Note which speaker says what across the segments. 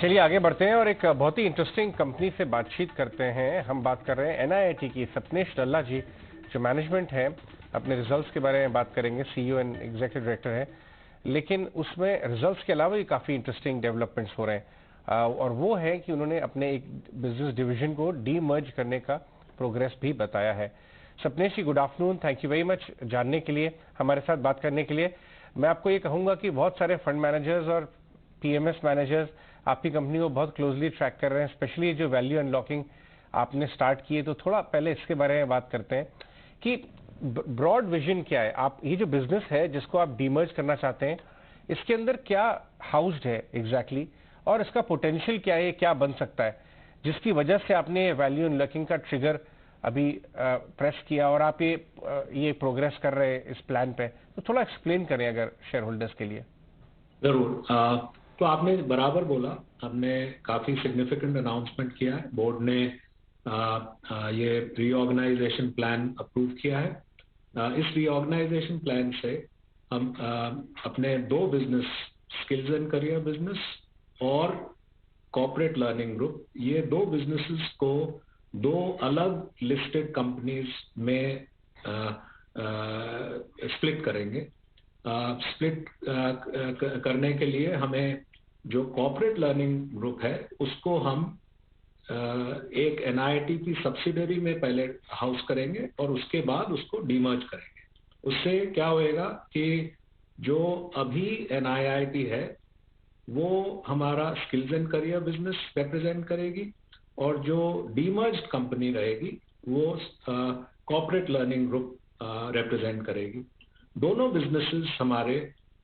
Speaker 1: चलिए आगे बढ़ते हैं और एक बहुत ही इंटरेस्टिंग कंपनी से बातचीत करते हैं। हम बात कर रहे हैं एनआईआईटी की। सपनेश डल्ला जी जो मैनेजमेंट है, अपने रिजल्ट्स के बारे में बात करेंगे। सीईओ एंड एग्जीक्यूटिव डायरेक्टर है, लेकिन उसमें रिजल्ट्स के अलावा भी काफ़ी इंटरेस्टिंग डेवलपमेंट्स हो रहे हैं और वो है कि उन्होंने अपने एक बिजनेस डिवीजन को डीमर्ज करने का प्रोग्रेस भी बताया है। Sapnesh ji, good afternoon, thank you very much जानने के लिए, हमारे साथ बात करने के लिए। मैं आपको ये कहूँगा कि बहुत सारे फंड मैनेजर्स और पीएमएस मैनेजर्स आपकी कंपनी को बहुत क्लोजली ट्रैक कर रहे हैं, स्पेशली जो वैल्यू अनलॉकिंग आपने स्टार्ट की है। तो थोड़ा पहले इसके बारे में बात करते हैं कि ब्रॉड विजन क्या है। आप ये जो बिजनेस है जिसको आप डीमर्ज करना चाहते हैं, इसके अंदर क्या हाउस्ड है एग्जैक्टली और इसका पोटेंशियल क्या है, क्या बन सकता है जिसकी वजह से आपने वैल्यू अनलॉकिंग का ट्रिगर अभी प्रेस किया और आप ये प्रोग्रेस कर रहे हैं इस प्लान पे। तो थोड़ा एक्सप्लेन करें अगर शेयर होल्डर्स के लिए।
Speaker 2: जरूर। तो आपने बराबर बोला, हमने काफी सिग्निफिकेंट अनाउंसमेंट किया है। बोर्ड ने ये रीऑर्गेनाइजेशन प्लान अप्रूव किया है। इस रीऑर्गेनाइजेशन प्लान से हम अपने दो business, skills and career business और कॉर्पोरेट लर्निंग ग्रुप, ये दो बिजनेसेस को दो अलग लिस्टेड कंपनीज में स्प्लिट करेंगे। स्प्लिट करने के लिए हमें जो कॉर्पोरेट लर्निंग ग्रुप है उसको हम एक एनआईआईटी की सब्सिडरी में पहले हाउस करेंगे और उसके बाद उसको डीमर्ज करेंगे। उससे क्या होएगा कि जो अभी एनआईआईटी है वो हमारा skills and career business represent करेगी और जो डीमर्ज्ड कंपनी रहेगी वो कॉर्पोरेट लर्निंग ग्रुप रिप्रेजेंट करेगी। दोनों businesses हमारे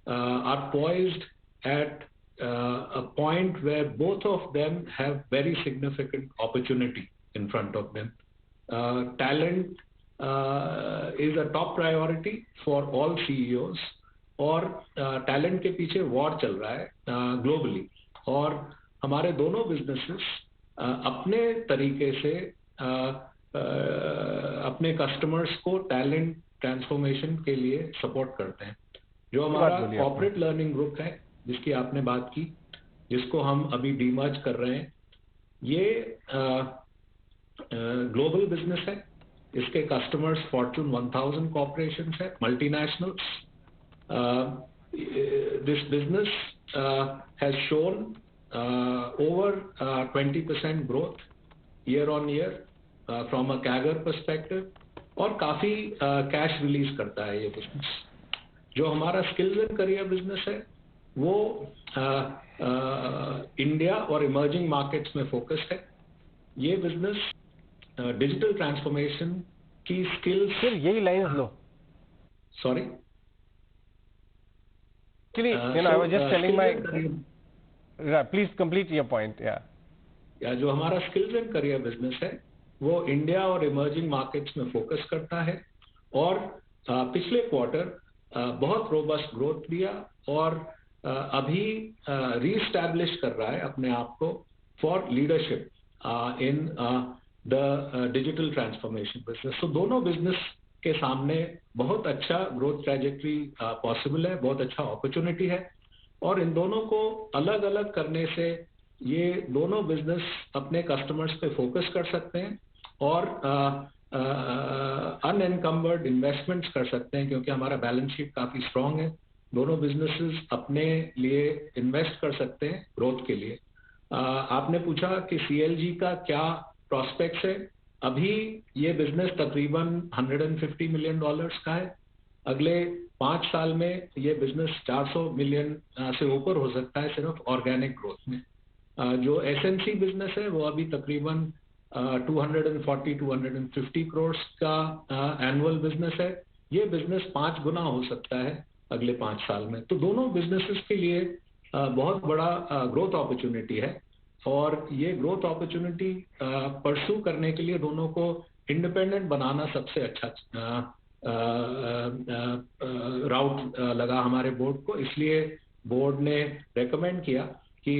Speaker 2: are poised at a point where both of them have very significant opportunity in front of them. Talent is a top priority for all CEOs और talent के पीछे war चल रहा है globally और हमारे दोनों businesses अपने तरीके से अपने customers को talent ट्रांसफॉर्मेशन के लिए सपोर्ट करते हैं। जो हमारा कॉर्पोरेट लर्निंग ग्रुप है जिसकी आपने बात की, जिसको हम अभी डीमर्ज कर रहे हैं, ये ग्लोबल बिजनेस है। इसके कस्टमर्स फॉर्च्यून 1000 कॉर्पोरेशन है, multinationals. This business has shown over 20% growth year on year from a CAGR perspective और काफी कैश रिलीज करता है ये बिजनेस। जो हमारा स्किल्स एंड करियर बिजनेस है वो इंडिया और इमर्जिंग मार्केट्स में फोकस है। ये बिजनेस डिजिटल ट्रांसफॉर्मेशन की स्किल्स।
Speaker 1: फिर यही line low. Sorry, I was just telling my please complete your point.
Speaker 2: या जो हमारा स्किल्स एंड करियर बिजनेस है वो इंडिया और इमर्जिंग मार्केट्स में फोकस करता है और पिछले क्वार्टर बहुत रोबस्ट ग्रोथ दिया और अभी रीस्टैब्लिश कर रहा है अपने आप को for leadership in the digital transformation business. तो दोनों बिजनेस के सामने बहुत अच्छा ग्रोथ ट्रैजेक्टरी पॉसिबल है, बहुत अच्छा अपॉर्चुनिटी है और इन दोनों को अलग अलग करने से ये दोनों बिजनेस अपने कस्टमर्स पे फोकस कर सकते हैं और अनएनकम्बर्ड इन्वेस्टमेंट्स कर सकते हैं क्योंकि हमारा बैलेंस शीट काफी स्ट्रांग है। दोनों बिजनेसेस अपने लिए इन्वेस्ट कर सकते हैं ग्रोथ के लिए। आपने पूछा कि सीएलजी का क्या प्रोस्पेक्ट्स है। अभी ये बिजनेस तकरीबन $150 मिलियन का है। अगले 5 साल में ये बिजनेस 400 मिलियन से ऊपर हो सकता है सिर्फ ऑर्गेनिक ग्रोथ में। जो एसएनसी बिजनेस है वो अभी तकरीबन 240-250 करोड़ का एनुअल बिजनेस है। ये बिजनेस 5 गुना हो सकता है अगले 5 साल में। तो दोनों बिजनेसेस के लिए बहुत बड़ा ग्रोथ अपॉर्चुनिटी है और ये ग्रोथ अपॉर्चुनिटी परस्यू करने के लिए दोनों को इंडिपेंडेंट बनाना सबसे अच्छा राउट लगा हमारे बोर्ड को। इसलिए बोर्ड ने रेकमेंड किया कि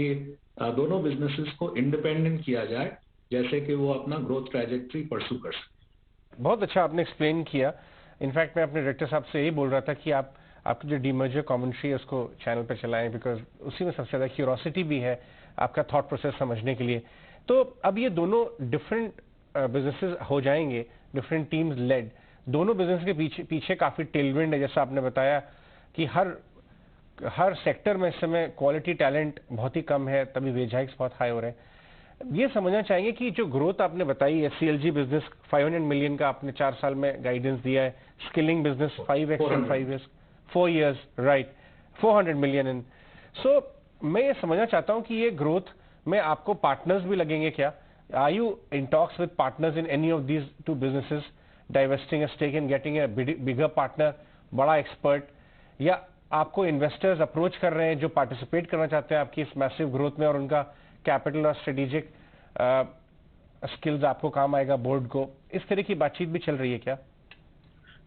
Speaker 2: दोनों बिजनेसेस को इंडिपेंडेंट किया जाए जैसे कि वो अपना ग्रोथ ट्रैजेक्टरी परस्यू कर सके।
Speaker 1: बहुत अच्छा आपने एक्सप्लेन किया। इनफैक्ट मैं अपने डायरेक्टर साहब से यही बोल रहा था कि आप आपकी जो डीमर्जर कमेंट्री है उसको चैनल पे चलाएं, बिकॉज उसी में सबसे ज़्यादा क्यूरोसिटी भी है आपका थॉट प्रोसेस समझने के लिए। तो अब ये दोनों डिफरेंट बिजनेसेस हो जाएंगे, डिफरेंट टीम्स लेड। दोनों बिजनेस के पीछे काफ़ी टेलविंड है, जैसा आपने बताया कि हर सेक्टर में इस समय क्वालिटी टैलेंट बहुत ही कम है, तभी वेज हाइक्स बहुत हाई हो रहे हैं। ये समझना चाहेंगे कि जो ग्रोथ आपने बताई है, CLG बिजनेस 500 मिलियन का आपने 4 साल में गाइडेंस दिया है, skilling business 5x in 4 years, right, 400 million in. So मैं ये समझना चाहता हूं कि ये ग्रोथ में आपको पार्टनर्स भी लगेंगे क्या? Are you in talks with partners in any of these two businesses, divesting a stake in getting a bigger partner, बड़ा एक्सपर्ट, या आपको इन्वेस्टर्स अप्रोच कर रहे हैं जो पार्टिसिपेट करना चाहते हैं आपकी इस मैसिव ग्रोथ में, और उनका कैपिटल और स्ट्रेटेजिक स्किल्स आपको काम आएगा बोर्ड को? इस तरह की बातचीत भी चल रही है क्या?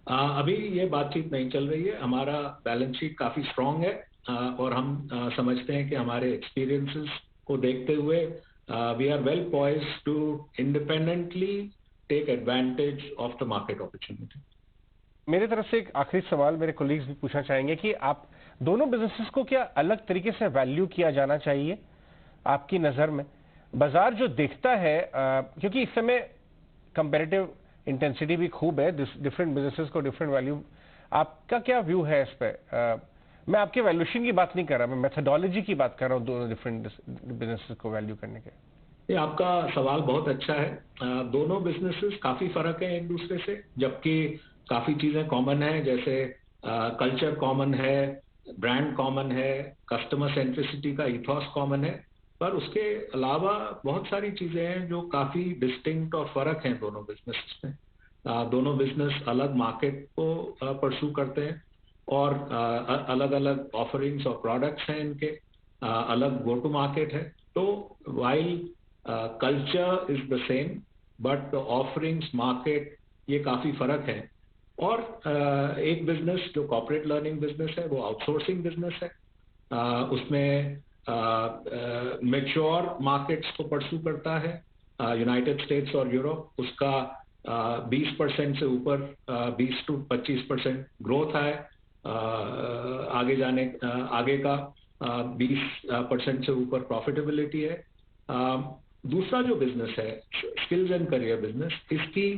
Speaker 2: अभी ये बातचीत नहीं चल रही है। हमारा बैलेंस शीट काफी स्ट्रांग है और हम समझते हैं कि हमारे एक्सपीरियंसेस को देखते हुए we are well poised to independently take advantage of the market opportunity.
Speaker 1: मेरी तरफ से एक आखिरी सवाल मेरे कोलीग्स भी पूछना चाहेंगे कि आप दोनों बिजनेसेस को क्या अलग तरीके से वैल्यू किया जाना चाहिए आपकी नजर में? बाजार जो देखता है, क्योंकि इस समय कंपेरेटिव इंटेंसिटी भी खूब है, डिफरेंट बिजनेसेस को डिफरेंट वैल्यू, आपका क्या व्यू है इस पे? मैं आपके वैल्यूएशन की बात नहीं कर रहा, मैं मेथोडोलॉजी की बात कर रहा हूँ दोनों डिफरेंट बिजनेसेस को वैल्यू करने के।
Speaker 2: ये आपका सवाल बहुत अच्छा है। दोनों बिजनेसेस काफी फर्क है एक दूसरे से, जबकि काफी चीजें कॉमन है, जैसे कल्चर कॉमन है, ब्रांड कॉमन है, कस्टमर सेंट्रिसिटी का इथॉस कॉमन है, पर उसके अलावा बहुत सारी चीजें हैं जो काफी डिस्टिंक्ट और फर्क हैं दोनों बिजनेसेस में। दोनों बिजनेस अलग मार्केट को परस्यू करते हैं और अलग अलग ऑफरिंग्स और प्रोडक्ट्स हैं इनके, अलग गो टू मार्केट है। तो while culture is the same, but the offerings, market, ये काफी फर्क है। और एक बिजनेस जो कॉर्पोरेट लर्निंग बिजनेस है वो आउटसोर्सिंग बिजनेस है। उसमें मैच्योर मार्केट्स को परस्यू करता है, यूनाइटेड स्टेट्स और यूरोप। उसका 20% से ऊपर 20 to 25% ग्रोथ है, आगे का 20% से ऊपर प्रॉफिटेबिलिटी है। दूसरा जो बिजनेस है स्किल्स एंड करियर बिजनेस, इसकी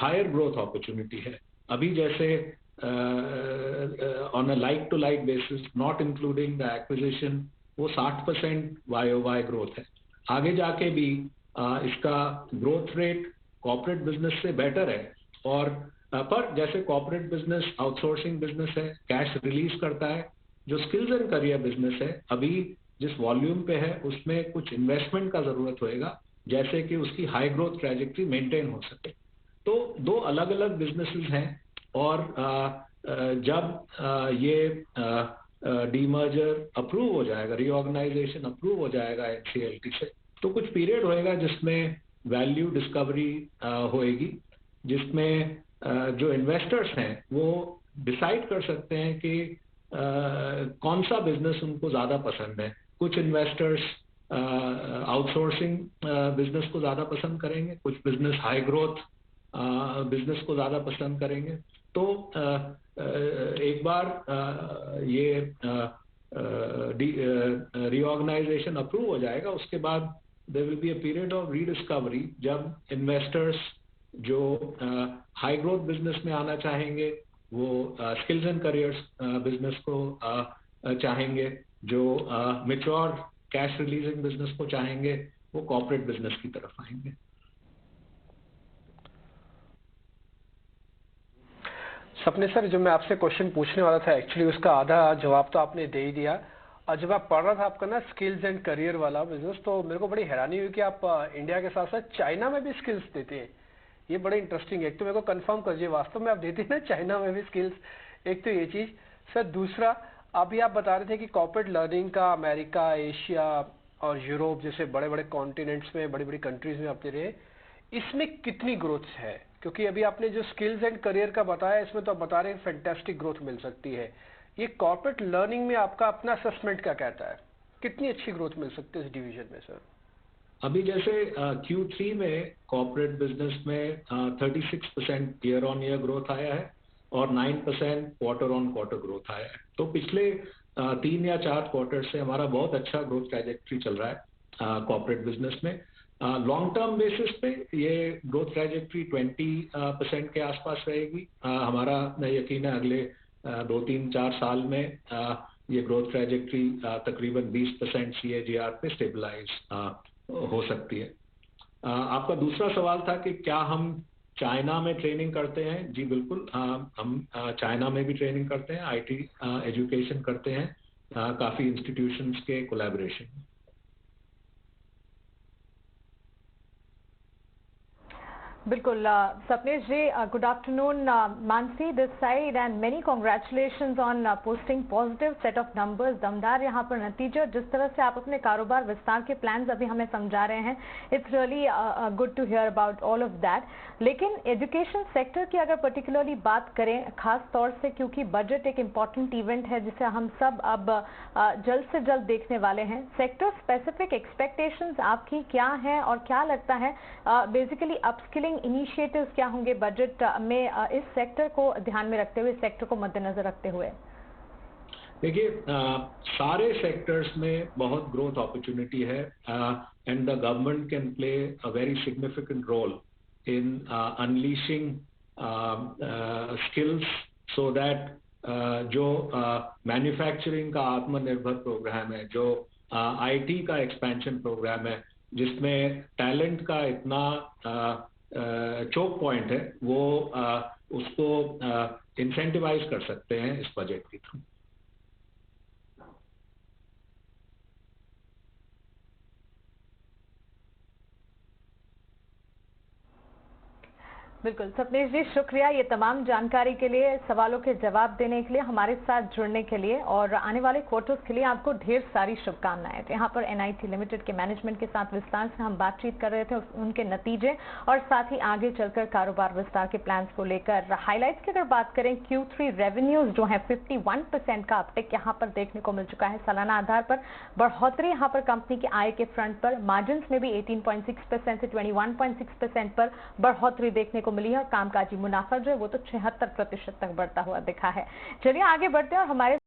Speaker 2: हायर ग्रोथ अपॉर्चुनिटी है। अभी जैसे on a like to like basis, not including the acquisition, वो 60% YOY ग्रोथ है। आगे जाके भी इसका ग्रोथ रेट कॉर्पोरेट बिजनेस से बेटर है। और पर जैसे कॉर्पोरेट बिजनेस आउटसोर्सिंग बिजनेस है, कैश रिलीज करता है, जो स्किल्स एंड करियर बिजनेस है अभी जिस वॉल्यूम पे है उसमें कुछ इन्वेस्टमेंट का जरूरत होएगा, जैसे कि उसकी हाई ग्रोथ ट्रैजेक्टरी मेंटेन हो सके। तो दो अलग अलग बिजनेसेस हैं, और जब ये डीमर्जर अप्रूव हो जाएगा, रीऑर्गेनाइजेशन अप्रूव हो जाएगा NCLT से, तो कुछ पीरियड होएगा जिसमें वैल्यू डिस्कवरी होएगी, जिसमें जो इन्वेस्टर्स हैं वो डिसाइड कर सकते हैं कि कौन सा बिजनेस उनको ज्यादा पसंद है। कुछ इन्वेस्टर्स आउटसोर्सिंग बिजनेस को ज्यादा पसंद करेंगे, कुछ बिजनेस हाई ग्रोथ बिजनेस को ज्यादा पसंद करेंगे। तो एक बार ये रीऑर्गेनाइजेशन अप्रूव हो जाएगा, उसके बाद there will be a period of rediscovery, जब इन्वेस्टर्स जो हाई ग्रोथ बिजनेस में आना चाहेंगे वो स्किल्स एंड करियर्स बिजनेस को चाहेंगे, जो मैच्योर कैश रिलीजिंग बिजनेस को चाहेंगे वो कॉर्पोरेट बिजनेस की तरफ आएंगे।
Speaker 3: सपने सर, जो मैं आपसे क्वेश्चन पूछने वाला था एक्चुअली उसका आधा जवाब तो आपने दे ही दिया। और जब आप पढ़ रहा था आपका ना स्किल्स एंड करियर वाला बिजनेस, तो मेरे को बड़ी हैरानी हुई कि आप इंडिया के साथ साथ चाइना में भी स्किल्स देते हैं। ये बड़े इंटरेस्टिंग है। एक तो मेरे को कंफर्म करिए वास्तव में आप देते हैं ना चाइना में भी स्किल्स? एक तो ये चीज सर। दूसरा, अभी आप बता रहे थे कि कॉर्पोरेट लर्निंग का अमेरिका, एशिया और यूरोप जैसे बड़े बड़े कॉन्टिनेंट्स में, बड़ी बड़ी कंट्रीज में आप दे रहे, इसमें कितनी ग्रोथ है? क्योंकि अभी आपने जो स्किल्स एंड करियर का बताया, इसमें तो आप बता रहे हैं फैंटास्टिक ग्रोथ मिल सकती है। ये कॉर्पोरेट लर्निंग में आपका अपना असेसमेंट क्या कहता है, कितनी अच्छी ग्रोथ मिल सकती है इस डिवीजन में सर?
Speaker 2: अभी जैसे Q3 में कॉर्पोरेट बिजनेस में 36% ईयर ऑन ईयर ग्रोथ आया है, और 9% क्वार्टर ऑन क्वार्टर ग्रोथ आया है। तो पिछले 3 या 4 क्वार्टर से हमारा बहुत अच्छा ग्रोथ ट्रैजेक्टरी चल रहा है कॉर्पोरेट बिजनेस में। लॉन्ग टर्म बेसिस पे ये ग्रोथ ट्रैजेक्टरी 20% के आसपास रहेगी। हमारा यकीन है अगले 2, 3, 4 साल में ये ग्रोथ ट्रैजेक्टरी तकरीबन 20% CAGR पे स्टेबलाइज हो सकती है। आपका दूसरा सवाल था कि क्या हम चाइना में ट्रेनिंग करते हैं। जी बिल्कुल, हम चाइना में भी ट्रेनिंग करते हैं, IT एजुकेशन करते हैं काफ़ी इंस्टीट्यूशंस के कोलैबोरेशन में।
Speaker 4: Bilkul. Sapnesh ji, good afternoon. Mansi this side and many congratulations on posting positive set of numbers. दमदार यहाँ पर नतीजे, जिस तरह से आप अपने कारोबार विस्तार के प्लान्स अभी हमें समझा रहे हैं, it's really good to hear about all of that. लेकिन एजुकेशन सेक्टर की अगर पर्टिकुलरली बात करें, खास तौर से क्योंकि बजट एक इम्पॉर्टेंट इवेंट है जिसे हम सब अब जल्द से जल्द देखने वाले हैं, सेक्टर स्पेसिफिक एक्सपेक्टेशंस आपकी क्या हैं और क्या लगता है बेसिकली अपस्किलिंग इनिशिएटिव्स क्या होंगे बजट में इस सेक्टर को ध्यान में रखते हुए, सेक्टर को मद्देनजर रखते हुए?
Speaker 2: देखिए, सारे सेक्टर्स में बहुत ग्रोथ अपॉर्चुनिटी है and the government can play a very significant role in unleashing skills so that जो मैन्युफैक्चरिंग का आत्मनिर्भर प्रोग्राम है, जो IT का एक्सपेंशन प्रोग्राम है, जिसमें टैलेंट का इतना चोक पॉइंट है, वो उसको इंसेंटिवाइज कर सकते हैं इस बजट के थ्रू।
Speaker 4: बिल्कुल सपनेश जी, शुक्रिया ये तमाम जानकारी के लिए, सवालों के जवाब देने के लिए, हमारे साथ जुड़ने के लिए और आने वाले क्वार्टर्स के लिए आपको ढेर सारी शुभकामनाएं। तो यहाँ पर NIT लिमिटेड के मैनेजमेंट के साथ विस्तार से हम बातचीत कर रहे थे, उनके नतीजे और साथ ही आगे चलकर कारोबार विस्तार के प्लान्स को लेकर। हाईलाइट्स की अगर बात करें, Q3 रेवेन्यूज जो है 51% का अपटेक यहाँ पर देखने को मिल चुका है। सालाना आधार पर बढ़ोतरी यहाँ पर कंपनी के आय के फ्रंट पर, मार्जिन में भी 18.6% से 21.6% पर बढ़ोतरी देखने को मिली है और कामकाजी मुनाफा जो है वो तो 76% तक बढ़ता हुआ दिखा है। चलिए आगे बढ़ते हैं और हमारे